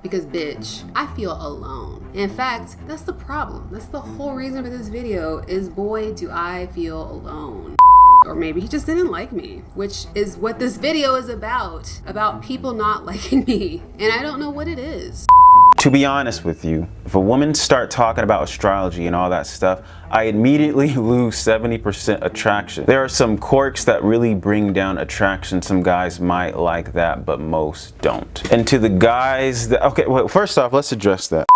Because bitch, I feel alone. In fact, that's the problem. That's the whole reason for this video is, boy, do I feel alone. Or maybe he just didn't like me, which is what this video is about people not liking me. And I don't know what it is. To be honest with you, if a woman start talking about astrology and all that stuff, I immediately lose 70% attraction. There are some quirks that really bring down attraction. Some guys might like that, but most don't. And to the guys that, okay, well, first off, let's address that.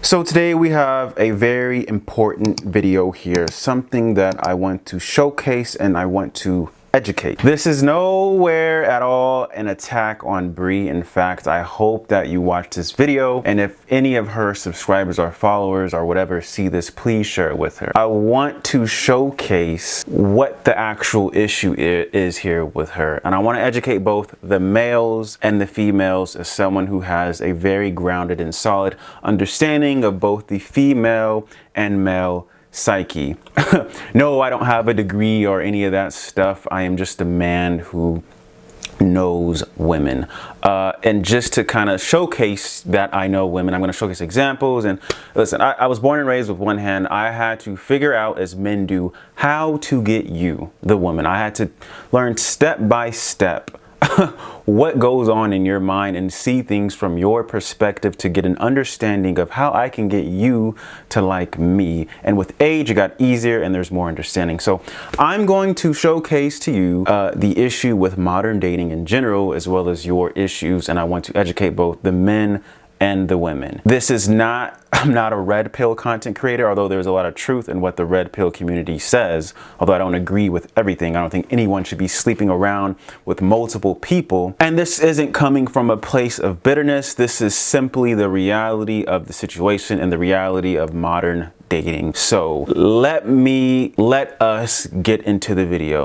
So today we have a very important video here, something that I want to showcase and I want to educate. This is nowhere at all an attack on Bri. In fact, I hope that you watch this video, and if any of her subscribers or followers or whatever see this, please share it with her. I want to showcase what the actual issue is here with her, and I want to educate both the males and the females as someone who has a very grounded and solid understanding of both the female and male psyche. No, I don't have a degree or any of that stuff. I am just a man who knows women. And just to kind of showcase that I know women, I'm going to showcase examples. And listen, I was born and raised with one hand. I had to figure out, as men do, how to get you, the woman. I had to learn step by step what goes on in your mind and see things from your perspective to get an understanding of how I can get you to like me. And with age, it got easier and there's more understanding. So I'm going to showcase to you the issue with modern dating in general, as well as your issues. And I want to educate both the men and the women. This is not, I'm not a red pill content creator, although there's a lot of truth in what the red pill community says. Although I don't agree with everything. I don't think anyone should be sleeping around with multiple people. And this isn't coming from a place of bitterness. This is simply the reality of the situation and the reality of modern dating. So let us get into the video.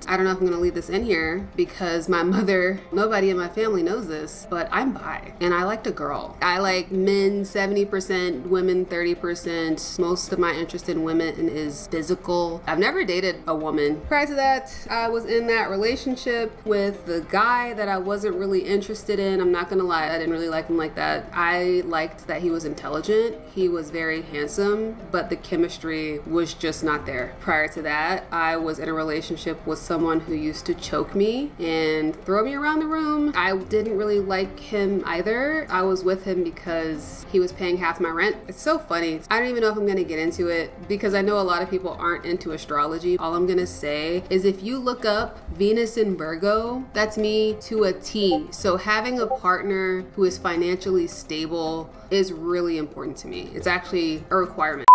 I don't know if I'm gonna leave this in here because my mother, nobody in my family knows this, but I'm bi and I like to girl. I like men 70%, women 30%. Most of my interest in women is physical. I've never dated a woman. Prior to that, I was in that relationship with the guy that I wasn't really interested in. I'm not gonna lie, I didn't really like him like that. I liked that he was intelligent. He was very handsome, but the chemistry was just not there. Prior to that, I was in a relationship with someone who used to choke me and throw me around the room. I didn't really like him either. I was with him because he was paying half my rent. It's so funny. I don't even know if I'm gonna get into it because I know a lot of people aren't into astrology. All I'm gonna say is if you look up Venus in Virgo, that's me to a T. So having a partner who is financially stable is really important to me. It's actually a requirement.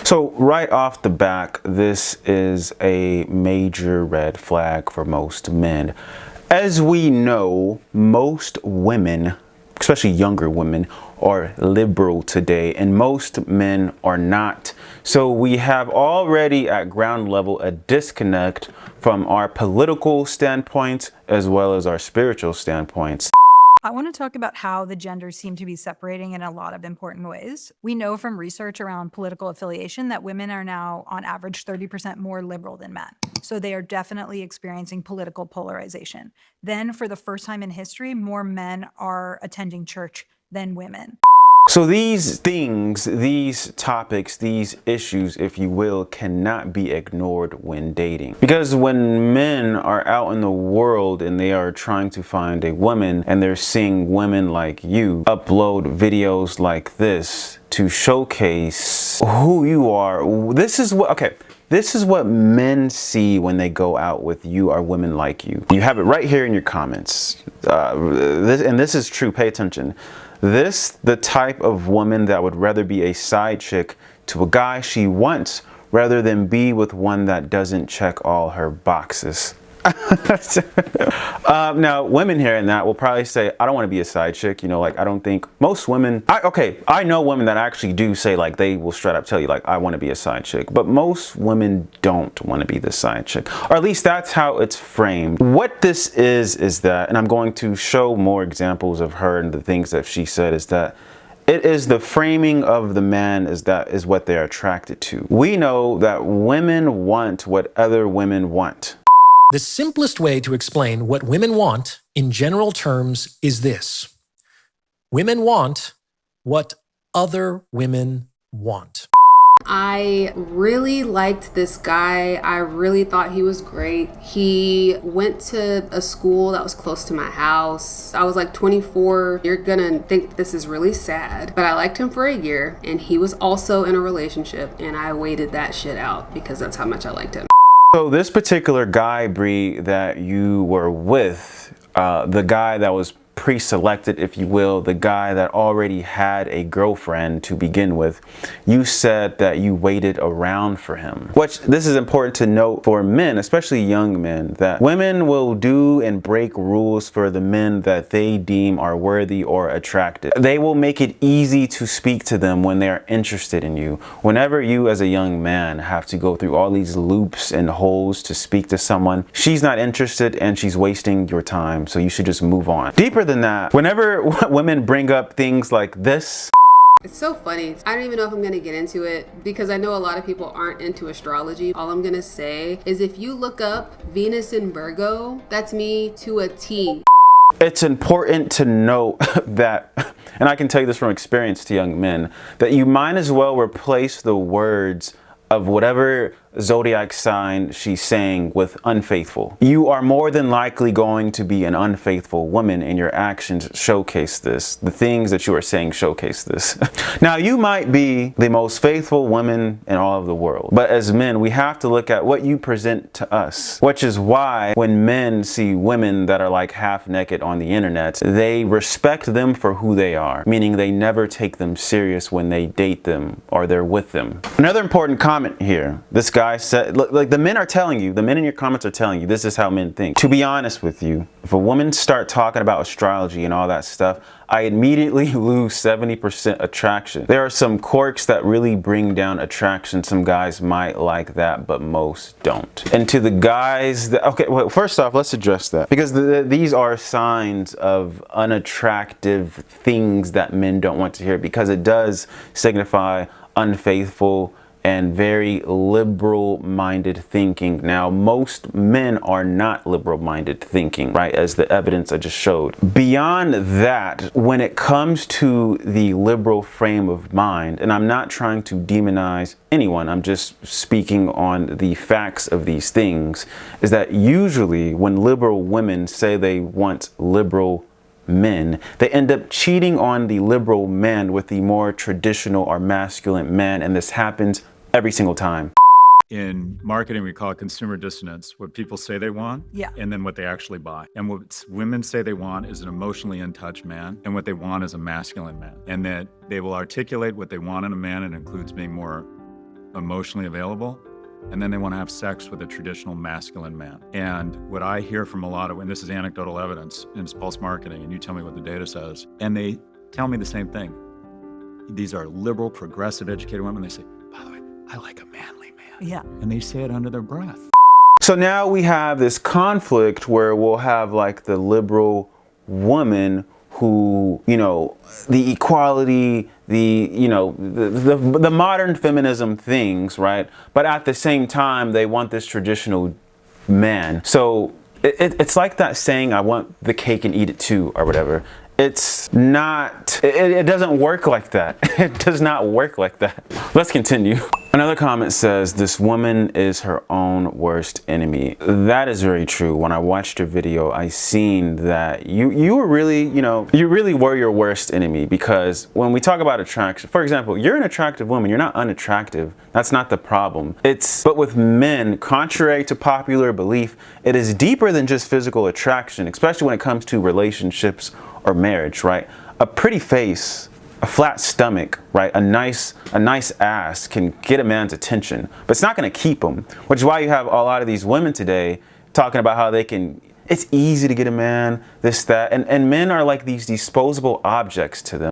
So right off the back, this is a major red flag for most men. As we know, most women, especially younger women, are liberal today, and most men are not. So we have already at ground level a disconnect from our political standpoints as well as our spiritual standpoints. I want to talk about how the genders seem to be separating in a lot of important ways. We know from research around political affiliation that women are now on average 30% more liberal than men. So they are definitely experiencing political polarization. Then for the first time in history, more men are attending church than women. So these things, these topics, these issues, if you will, cannot be ignored when dating. Because when men are out in the world and they are trying to find a woman and they're seeing women like you upload videos like this to showcase who you are, this is what men see when they go out with you or women like you. You have it right here in your comments. This is true, pay attention. The type of woman that would rather be a side chick to a guy she wants rather than be with one that doesn't check all her boxes. Now, women hearing that will probably say, I don't want to be a side chick. You know, like, I don't think most women, I know women that actually do say, like, they will straight up tell you, like, I want to be a side chick. But most women don't want to be the side chick. Or at least that's how it's framed. What this is that, and I'm going to show more examples of her and the things that she said, is that it is the framing of the man is what they're attracted to. We know that women want what other women want. The simplest way to explain what women want in general terms is this. Women want what other women want. I really liked this guy. I really thought he was great. He went to a school that was close to my house. I was like 24. You're gonna think this is really sad, but I liked him for a year, and he was also in a relationship, and I waited that shit out because that's how much I liked him. So this particular guy, Bri, that you were with, the guy that was pre-selected, if you will, the guy that already had a girlfriend to begin with, you said that you waited around for him. Which, this is important to note for men, especially young men, that women will do and break rules for the men that they deem are worthy or attractive. They will make it easy to speak to them when they are interested in you. Whenever you as a young man have to go through all these loops and holes to speak to someone, she's not interested and she's wasting your time, so you should just move on. Deeper than that, whenever women bring up things like this, it's so funny. I don't even know if I'm going to get into it because I know a lot of people aren't into astrology. All I'm going to say is if you look up Venus in Virgo, that's me to a T. it's important to note that, and I can tell you this from experience to young men, that you might as well replace the words of whatever zodiac sign she's saying with unfaithful. You are more than likely going to be an unfaithful woman, and your actions showcase this. The things that you are saying showcase this. Now, you might be the most faithful woman in all of the world, but as men, we have to look at what you present to us, which is why when men see women that are like half naked on the internet, they respect them for who they are, meaning they never take them serious when they date them or they're with them. Another important comment here, this guy said, look, like the men are telling you, the men in your comments are telling you, this is how men think. To be honest with you, if a woman start talking about astrology and all that stuff, I immediately lose 70% attraction. There are some quirks that really bring down attraction. Some guys might like that, but most don't. And to the guys that, okay, well, first off, let's address that, because these are signs of unattractive things that men don't want to hear, because it does signify unfaithful and very liberal-minded thinking. Now, most men are not liberal-minded thinking, right, as the evidence I just showed. Beyond that, when it comes to the liberal frame of mind, and I'm not trying to demonize anyone, I'm just speaking on the facts of these things, is that usually when liberal women say they want liberal men, they end up cheating on the liberal man with the more traditional or masculine man, and this happens every single time. In marketing, we call it consumer dissonance, what people say they want, and then what they actually buy. And what women say they want is an emotionally in touch man, and what they want is a masculine man. And that they will articulate what they want in a man, and includes being more emotionally available, and then they want to have sex with a traditional masculine man. And what I hear from a lot of, and this is anecdotal evidence, and it's pulse marketing, and you tell me what the data says, and they tell me the same thing. These are liberal, progressive, educated women. They say, by the way, I like a manly man. Yeah. And they say it under their breath. So now we have this conflict where we'll have like the liberal woman who, you know, the equality, the, you know, the modern feminism things, right? But at the same time, they want this traditional man. So it's like that saying, I want the cake and eat it too, or whatever. It's not, it doesn't work like that. It does not work like that. Let's continue. Another comment says, this woman is her own worst enemy. That is very true. When I watched your video, I seen that you were really, you know, you really were your worst enemy, because when we talk about attraction, for example, you're an attractive woman, you're not unattractive. That's not the problem. But with men, contrary to popular belief, it is deeper than just physical attraction, especially when it comes to relationships or marriage, right? A pretty face, a flat stomach, right? A nice ass can get a man's attention, but it's not going to keep him, which is why you have a lot of these women today talking about how they can, it's easy to get a man, this, that, and men are like these disposable objects to them.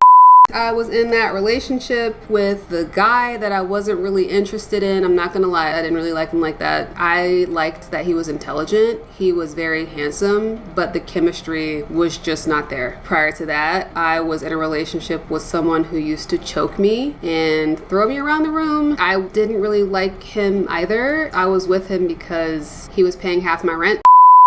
I was in that relationship with the guy that I wasn't really interested in. I'm not gonna lie, I didn't really like him like that. I liked that he was intelligent, he was very handsome, but the chemistry was just not there. Prior to that, I was in a relationship with someone who used to choke me and throw me around the room. I didn't really like him either. I was with him because he was paying half my rent.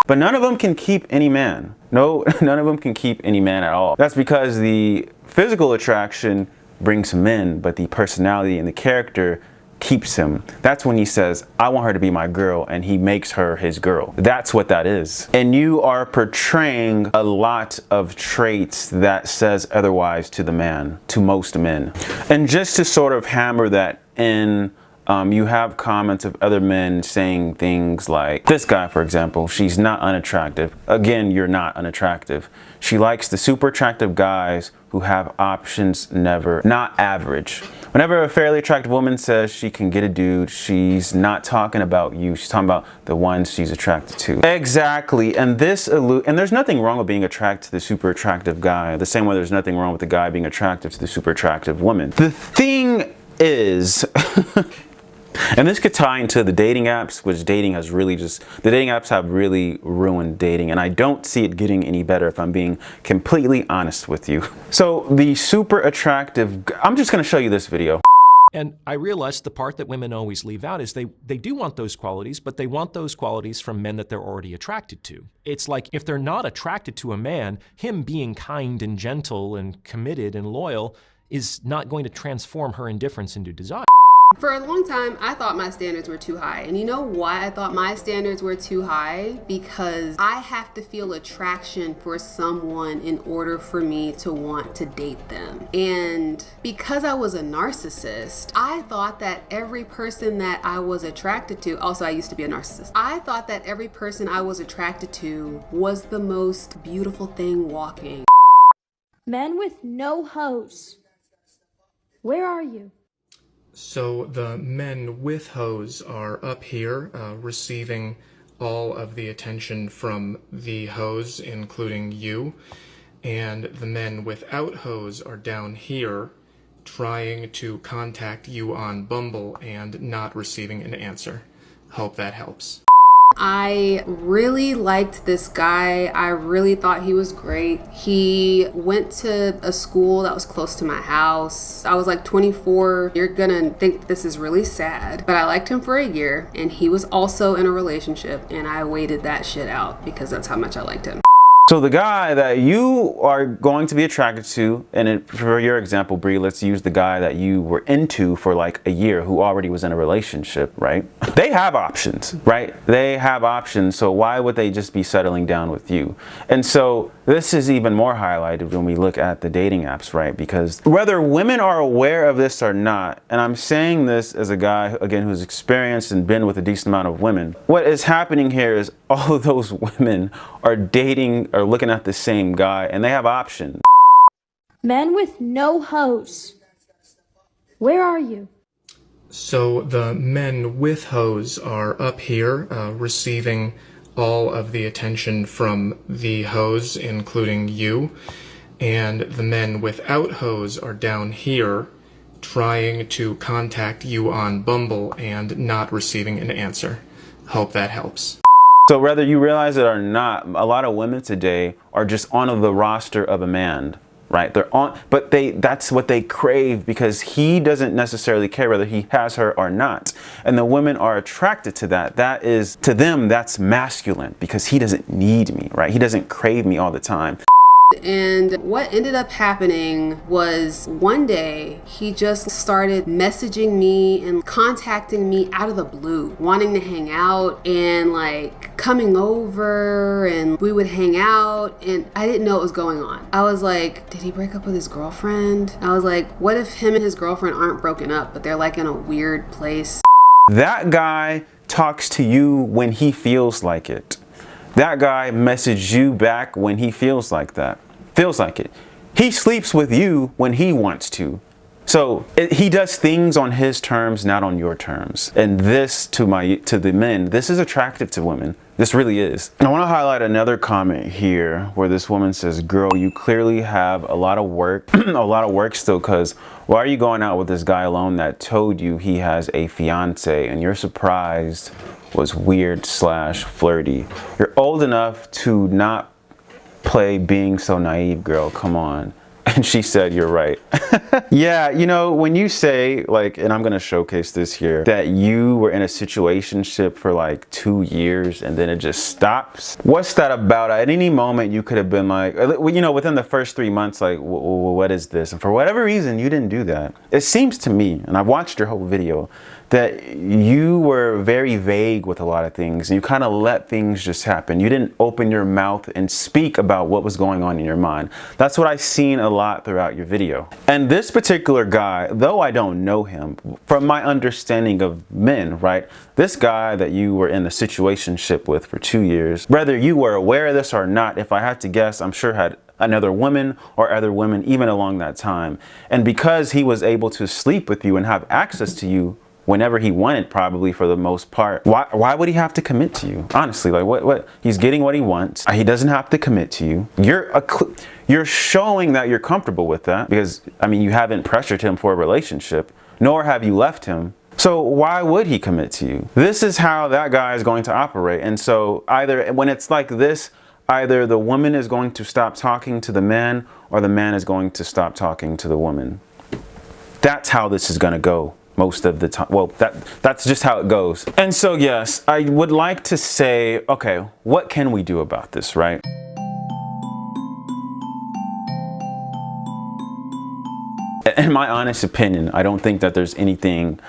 But none of them can keep any man. No, none of them can keep any man at all. That's because the physical attraction brings him in, but the personality and the character keeps him. That's when he says, I want her to be my girl, and he makes her his girl. That's what that is. And you are portraying a lot of traits that says otherwise to the man, to most men. And just to sort of hammer that in, you have comments of other men saying things like, this guy, for example, she's not unattractive. Again, you're not unattractive. She likes the super attractive guys who have options, never, not average. Whenever a fairly attractive woman says she can get a dude, she's not talking about you. She's talking about the ones she's attracted to. Exactly. And there's nothing wrong with being attracted to the super attractive guy, the same way there's nothing wrong with the guy being attracted to the super attractive woman. The thing is, and this could tie into the dating apps, which the dating apps have really ruined dating, and I don't see it getting any better if I'm being completely honest with you. So the super attractive, I'm just gonna show you this video. And I realized the part that women always leave out is they do want those qualities, but they want those qualities from men that they're already attracted to. It's like if they're not attracted to a man, him being kind and gentle and committed and loyal is not going to transform her indifference into desire. For a long time, I thought my standards were too high. And you know why I thought my standards were too high? Because I have to feel attraction for someone in order for me to want to date them. And because I was a narcissist, I thought that every person that I was attracted to, also I used to be a narcissist, I thought that every person I was attracted to was the most beautiful thing walking. Men with no hose. Where are you? So the men with hose are up here, receiving all of the attention from the hose, including you. And the men without hose are down here, trying to contact you on Bumble and not receiving an answer. Hope that helps. I really liked this guy. I really thought he was great. He went to a school that was close to my house. I was like 24. You're gonna think this is really sad, but I liked him for a year, and he was also in a relationship, and I waited that shit out because that's how much I liked him. So the guy that you are going to be attracted to, and for your example, Bri, let's use the guy that you were into for like a year who already was in a relationship, right? They have options, right? They have options, so why would they just be settling down with you? And so this is even more highlighted when we look at the dating apps, right? Because whether women are aware of this or not, and I'm saying this as a guy, again, who's experienced and been with a decent amount of women, what is happening here is all of those women are dating or looking at the same guy, and they have options. Men with no hose. Where are you? So the men with hose are up here, receiving all of the attention from the hose, including you. And the men without hose are down here, trying to contact you on Bumble and not receiving an answer. Hope that helps. So whether you realize it or not, a lot of women today are just on the roster of a man, right? They're on, but that's what they crave because he doesn't necessarily care whether he has her or not. And the women are attracted to that. That is, to them, that's masculine because he doesn't need me, right? He doesn't crave me all the time. And what ended up happening was one day he just started messaging me and contacting me out of the blue, wanting to hang out and like coming over, and we would hang out, and I didn't know what was going on. I was like, did he break up with his girlfriend? I was like, what if him and his girlfriend aren't broken up, but they're like in a weird place? That guy talks to you when he feels like it. That guy messages you back when he feels like it. He sleeps with you when he wants to. So he does things on his terms, not on your terms. And this, to the men, this is attractive to women. This really is. And I want to highlight another comment here where this woman says, girl, you clearly have a lot of work, a lot of work still, because why are you going out with this guy alone that told you he has a fiance and you're surprised was weird / flirty? You're old enough to not play being so naive, girl. Come on. And she said, you're right. Yeah, you know, when you say, like, and I'm gonna showcase this here, that you were in a situationship for like 2 years and then it just stops. What's that about? At any moment you could have been like, you know, within the first 3 months, like, what is this? And for whatever reason, you didn't do that. It seems to me, and I've watched your whole video, that you were very vague with a lot of things. You kind of let things just happen. You didn't open your mouth and speak about what was going on in your mind. That's what I've seen a lot throughout your video. And this particular guy, though I don't know him, from my understanding of men, right? This guy that you were in a situationship with for 2 years, whether you were aware of this or not, if I had to guess, I'm sure had another woman or other women even along that time. And because he was able to sleep with you and have access to you whenever he wanted, probably for the most part, why would he have to commit to you? Honestly, like what he's getting what he wants. He doesn't have to commit to you. You're showing that you're comfortable with that because, I mean, you haven't pressured him for a relationship, nor have you left him. So why would he commit to you? This is how that guy is going to operate. And so either when it's like this, either the woman is going to stop talking to the man or the man is going to stop talking to the woman. That's how this is going to go most of the time. Well, that's just how it goes. And so, yes, I would like to say, okay, what can we do about this, right? In my honest opinion, I don't think that there's anything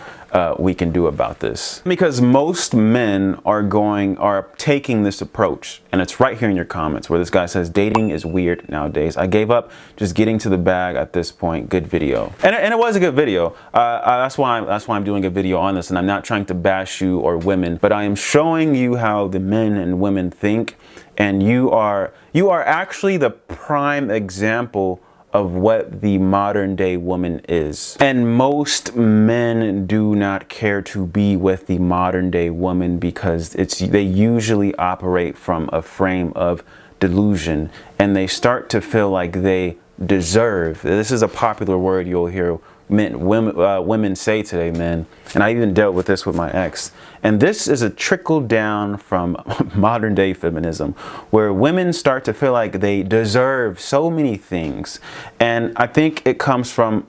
we can do about this, because most men are taking this approach, and it's right here in your comments where this guy says dating is weird nowadays. I gave up just getting to the bag at this point. Good video, and it was a good video. That's why I'm doing a video on this, and I'm not trying to bash you or women, but I am showing you how the men and women think, and you are actually the prime example of what the modern day woman is. And most men do not care to be with the modern day woman because they usually operate from a frame of delusion, and they start to feel like they deserve. This is a popular word you'll hear women say today, men. And I even dealt with this with my ex. And this is a trickle down from modern day feminism, where women start to feel like they deserve so many things. And I think it comes from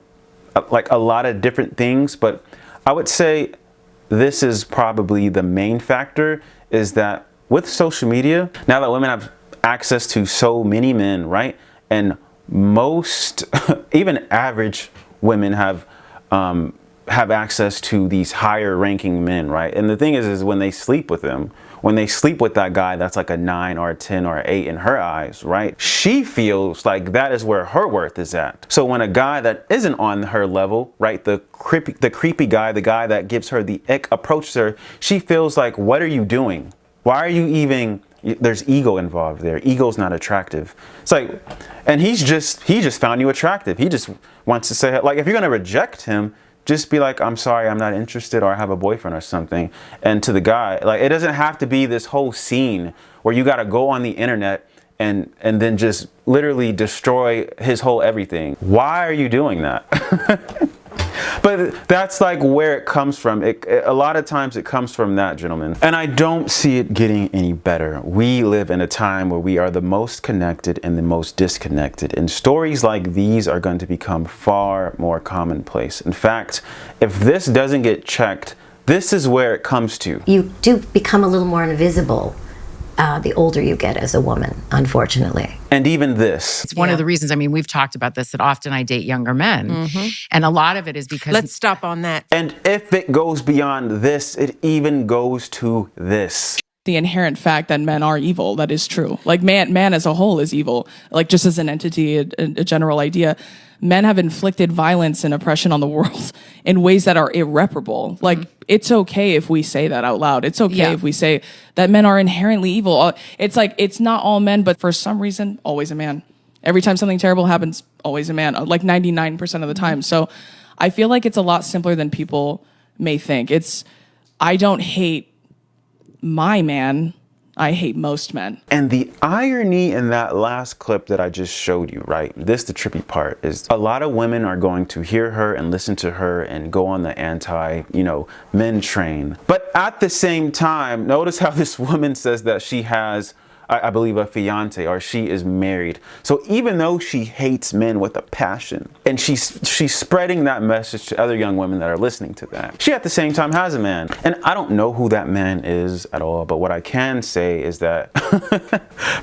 like a lot of different things, but I would say this is probably the main factor, is that with social media, now that women have access to so many men, right? And most, even average women have access to these higher ranking men, right? And the thing is when they sleep with them, when they sleep with that guy that's like a 9 or a 10 or an 8 in her eyes, right? She feels like that is where her worth is at. So when a guy that isn't on her level, right, the creepy guy, the guy that gives her the ick, approaches her, she feels like, what are you doing? Why are you even... There's ego involved there. Ego's not attractive. It's like, and he just found you attractive. He just wants to say, like, if you're gonna reject him, just be like, I'm sorry, I'm not interested, or I have a boyfriend or something. And to the guy, like, it doesn't have to be this whole scene where you gotta go on the internet and then just literally destroy his whole everything. Why are you doing that? But that's like where it comes from. A lot of times it comes from that, gentlemen. And I don't see it getting any better. We live in a time where we are the most connected and the most disconnected. And stories like these are going to become far more commonplace. In fact, if this doesn't get checked, this is where it comes to. You do become a little more invisible the older you get as a woman, unfortunately. And even this. It's one of the reasons, I mean, we've talked about this, that often I date younger men. And a lot of it is because... Let's stop on that. And if it goes beyond this, it even goes to this. The inherent fact that men are evil, that is true. Like man as a whole is evil. Like just as an entity, a general idea. Men have inflicted violence and oppression on the world in ways that are irreparable. Like, it's okay if we say that out loud. It's okay if we say that men are inherently evil. It's like, it's not all men, but for some reason, always a man. Every time something terrible happens, always a man, like 99% of the time. So I feel like it's a lot simpler than people may think. I don't hate my man. I hate most men. And the irony in that last clip that I just showed you, right? This, the trippy part, is a lot of women are going to hear her and listen to her and go on the men train. But at the same time, notice how this woman says that she has I believe a fiance, or she is married. So even though she hates men with a passion, and she's spreading that message to other young women that are listening to that, she at the same time has a man. And I don't know who that man is at all, but what I can say is that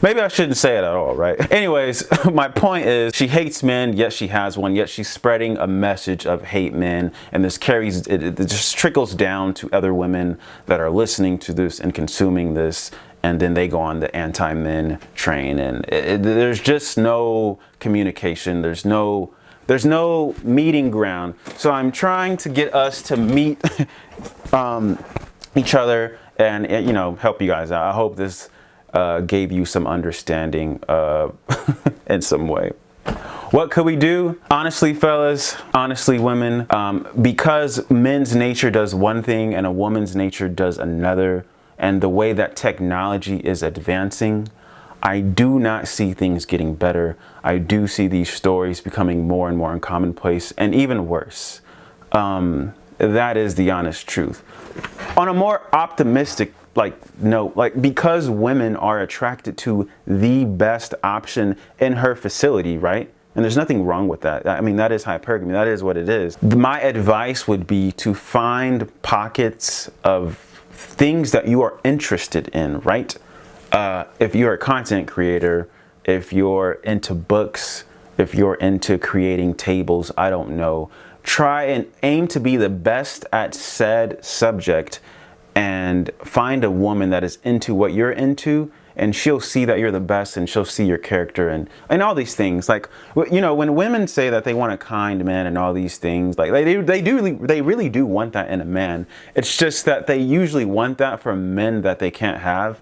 maybe I shouldn't say it at all, right? Anyways, my point is she hates men, yet she has one, yet she's spreading a message of hate men, and this carries, it just trickles down to other women that are listening to this and consuming this, and then they go on the anti-men train, and there's just no communication, there's no meeting ground. So I'm trying to get us to meet each other and, you know, help you guys out. I hope this gave you some understanding in some way. What could we do? Honestly, fellas, honestly, women, because men's nature does one thing and a woman's nature does another, and the way that technology is advancing, I do not see things getting better. I do see these stories becoming more and more commonplace, and even worse. That is the honest truth. On a more optimistic note, because women are attracted to the best option in her facility, right? And there's nothing wrong with that. I mean, that is hypergamy. That is what it is. My advice would be to find pockets of things that you are interested in, right? If you're a content creator, if you're into books, if you're into creating tables, I don't know. Try and aim to be the best at said subject and find a woman that is into what you're into, and she'll see that you're the best, and she'll see your character and all these things. Like, you know, when women say that they want a kind man and all these things, like they really do want that in a man. It's just that they usually want that from men that they can't have.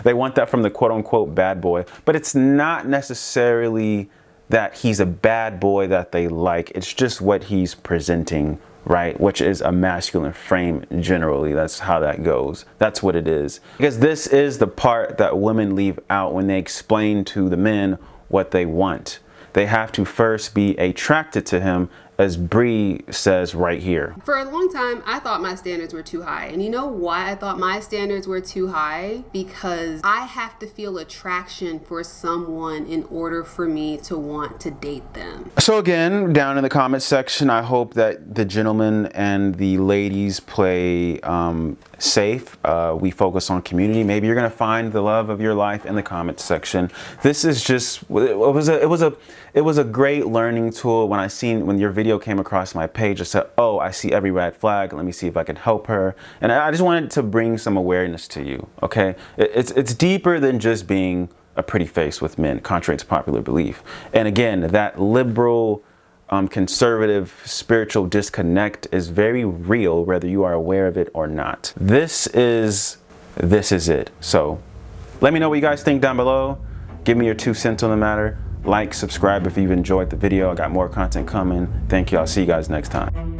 They want that from the quote unquote bad boy, but it's not necessarily that he's a bad boy that they like. It's just what he's presenting, right? Which is a masculine frame generally. That's how that goes. That's what it is. Because this is the part that women leave out when they explain to the men what they want. They have to first be attracted to him, as Bri says right here. For a long time, I thought my standards were too high. And you know why I thought my standards were too high? Because I have to feel attraction for someone in order for me to want to date them. So again, down in the comments section, I hope that the gentlemen and the ladies play safe. We focus on community. Maybe you're gonna find the love of your life in the comments section. This is just, it was a great learning tool. When your video came across my page, I said, oh, I see every red flag. Let me see if I can help her. And I just wanted to bring some awareness to you, okay? It's deeper than just being a pretty face with men, contrary to popular belief. And again, that liberal, conservative, spiritual disconnect is very real, whether you are aware of it or not. This is it. So let me know what you guys think down below. Give me your 2 cents on the matter. Like, subscribe if you've enjoyed the video. I got more content coming. Thank you. I'll see you guys next time.